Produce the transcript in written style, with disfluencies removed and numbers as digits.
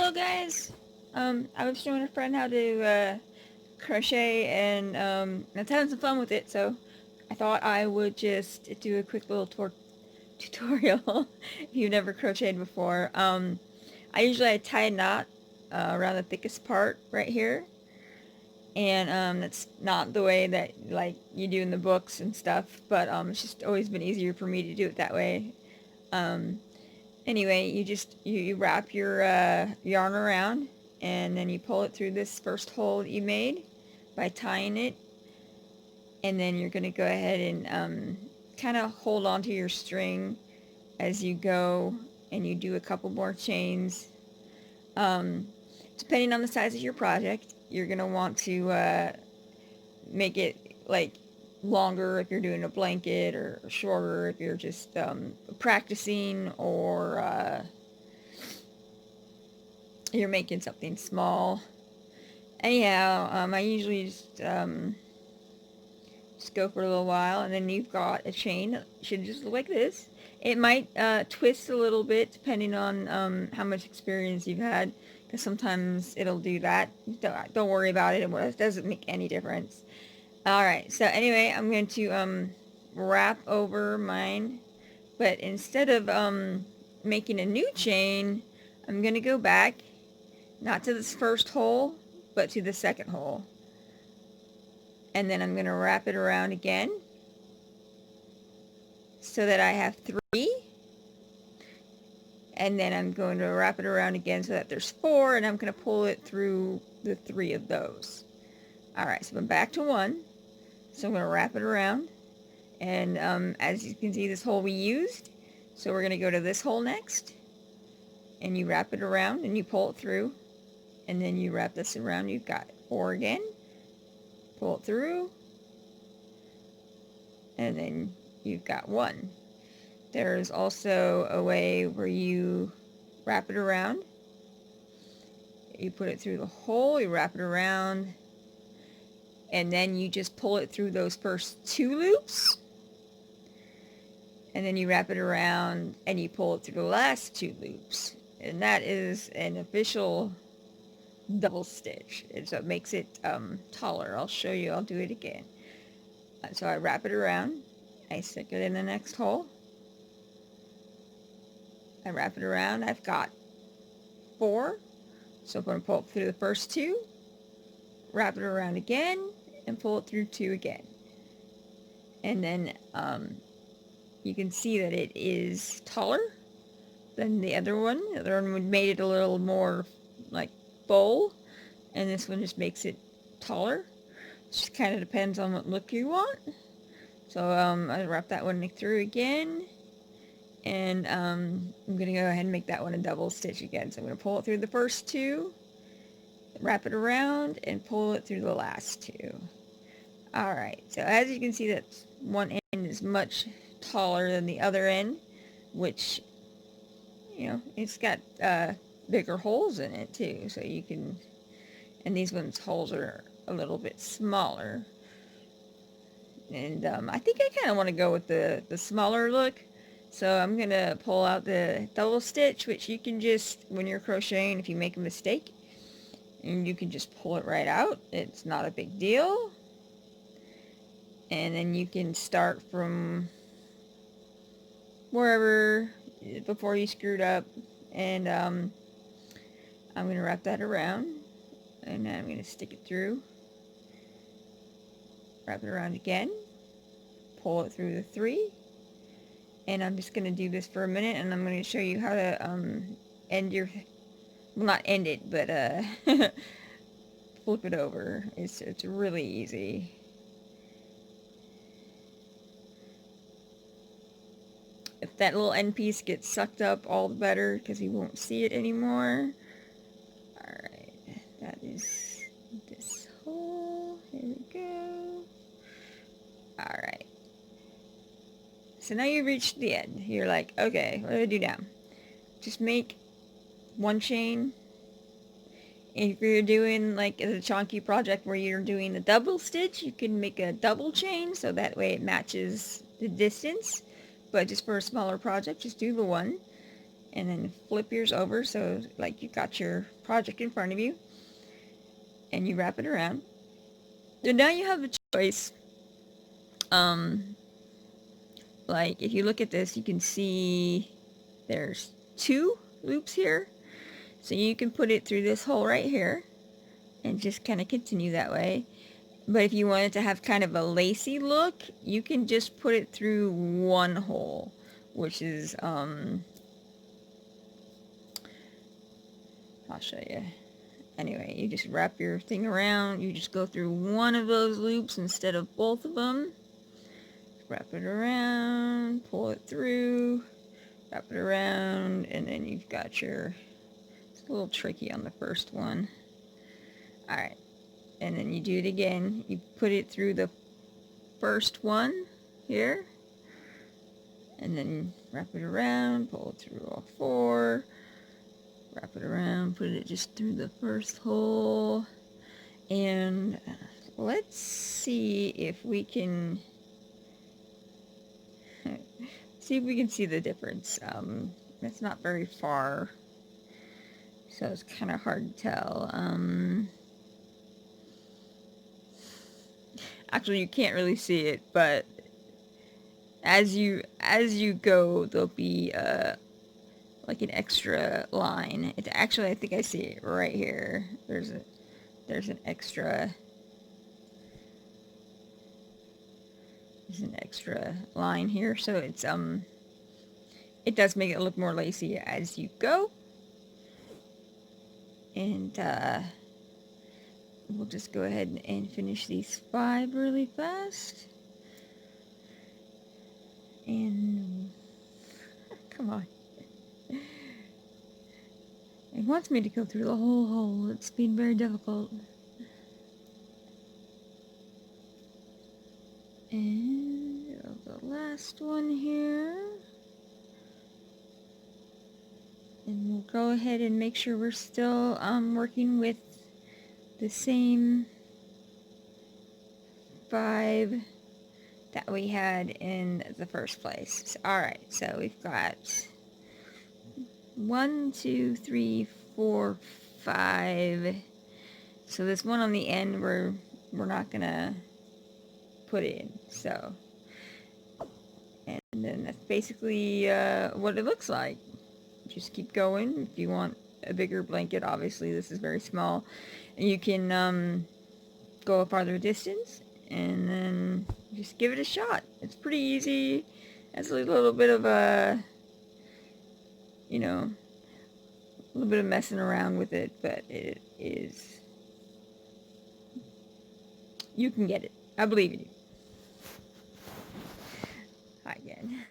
Hello guys! I was showing a friend how to crochet and I was having some fun with it, so I thought I would just do a quick little tutorial if you've never crocheted before. I tie a knot around the thickest part right here, and that's not the way that like you do in the books and stuff, but it's just always been easier for me to do it that way. Um, Anyway, you wrap your yarn around, and then you pull it through this first hole that you made by tying it, and then you're going to go ahead and kind of hold on to your string as you go, and you do a couple more chains. Um, Depending on the size of your project, you're going to want to make it like longer if you're doing a blanket, or shorter if you're just practicing, or you're making something small. Anyhow, I usually just go for a little while, and then you've got a chain that should just look like this. It might twist a little bit depending on how much experience you've had, because sometimes it'll do that. Don't worry about it. It doesn't make any difference. Alright, so anyway, I'm going to wrap over mine, but instead of making a new chain, I'm going to go back, not to this first hole, but to the second hole. And then I'm going to wrap it around again so that I have 3. And then I'm going to wrap it around again so that there's 4, and I'm going to pull it through the 3 of those. Alright, so I'm back to 1. So I'm going to wrap it around. And as you can see, this hole we used. So we're going to go to this hole next. And you wrap it around and you pull it through. And then you wrap this around. You've got 4 again. Pull it through. And then you've got 1. There's also a way where you wrap it around. You put it through the hole. You wrap it around. And then you just pull it through those first 2 loops. And then you wrap it around and you pull it through the last 2 loops. And that is an official double stitch. And so it makes it taller. I'll show you. I'll do it again. So I wrap it around. I stick it in the next hole. I wrap it around. I've got 4. So I'm going to pull it through the first 2. Wrap it around again. And pull it through 2 again. And then you can see that it is taller than the other one. The other one made it a little more like bowl, and this one just makes it taller. It just kind of depends on what look you want. So I wrap that one through again, and I'm going to go ahead and make that one a double stitch again. So I'm going to pull it through the first 2, wrap it around, and pull it through the last 2. Alright, so as you can see, that one end is much taller than the other end, which, you know, it's got bigger holes in it too, so you can, and these ones holes are a little bit smaller, and I think I kind of want to go with the smaller look, so I'm going to pull out the double stitch, which you can just, when you're crocheting, if you make a mistake, and you can just pull it right out. It's not a big deal. And then you can start from wherever before you screwed up, and I'm going to wrap that around, and then I'm going to stick it through, wrap it around again, pull it through the 3, and I'm just going to do this for a minute, and I'm going to show you how to end your, well, not end it, but flip it over. It's really easy. If that little end piece gets sucked up, all the better, because you won't see it anymore. Alright, that is this hole. Here we go. Alright. So now you've reached the end. You're like, okay, what do I do now? Just make 1 chain. If you're doing like a chunky project where you're doing a double stitch, you can make a double chain, so that way it matches the distance. But just for a smaller project, just do the 1. and then flip yours over so like you got your project in front of you, and you wrap it around. So now you have a choice. Like if you look at this, you can see there's 2 loops here. So you can put it through this hole right here and just kind of continue that way. But if you wanted to have kind of a lacy look, you can just put it through one hole, which is, I'll show you. Anyway, you just wrap your thing around. You just go through one of those loops instead of both of them. Wrap it around, pull it through, wrap it around, and then you've got your, it's a little tricky on the first one. Alright, and then you do it again. You put it through the first one here, and then wrap it around, pull it through all 4, wrap it around, put it just through the first hole, and let's see if we can see the difference. It's not very far, so it's kind of hard to tell. Actually, you can't really see it, but as you go, there'll be like an extra line. It actually, I think I see it right here. There's an extra line here, so it's it does make it look more lacy as you go. And we'll just go ahead and finish these 5 really fast. And come on. It wants me to go through the whole hole. It's been very difficult. And the last one here. And we'll go ahead and make sure we're still working with the same 5 that we had in the first place. So, alright, so we've got 1, 2, 3, 4, 5. So this one on the end we're not gonna put in. So, and then that's basically what it looks like. Just keep going. If you want a bigger blanket, obviously this is very small, and you can go a farther distance, and then just give it a shot. It's pretty easy. It's a little bit of a, you know, a little bit of messing around with it, but it is, you can get it. I believe in you. Hi again.